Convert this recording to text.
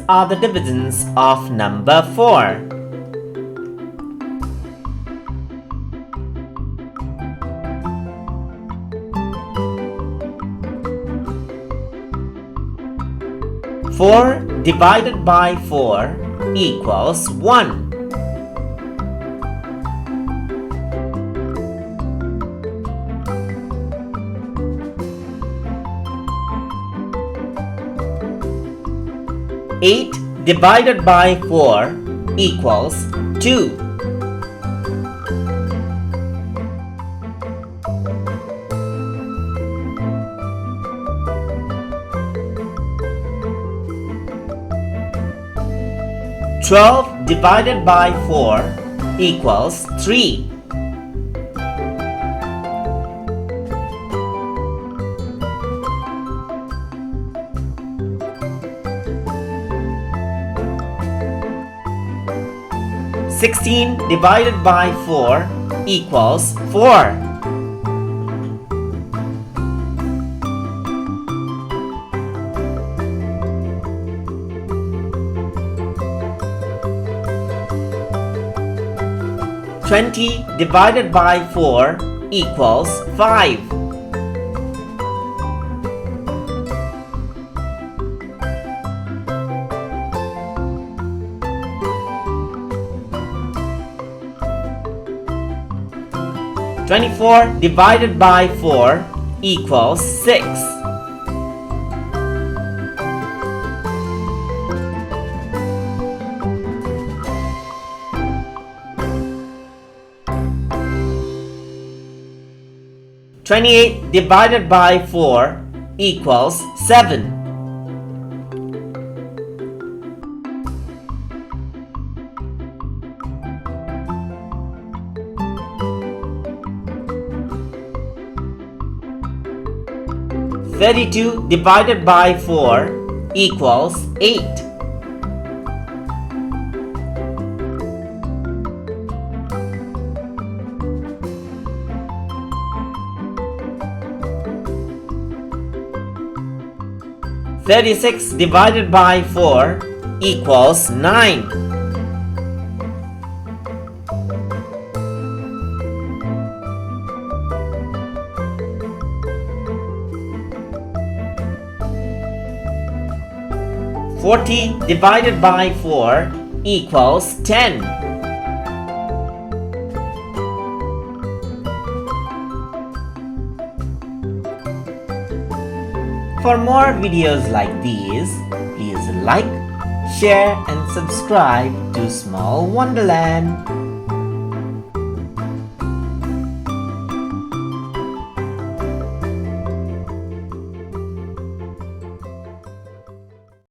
are the divisions of number 4. Four divided by 4 equals 1. 8 divided by 4 equals 2. 12 divided by 4 equals 3. 16 divided by 4 equals 4. 20 divided by 4 equals 5. 24 divided by 4 equals 6. 28 divided by 4 equals 7. 32 divided by 4 equals 8. 36 divided by 4 equals 9. 40 divided by 4 equals 10. For more videos like these, please like, share and subscribe to Small Wonderland.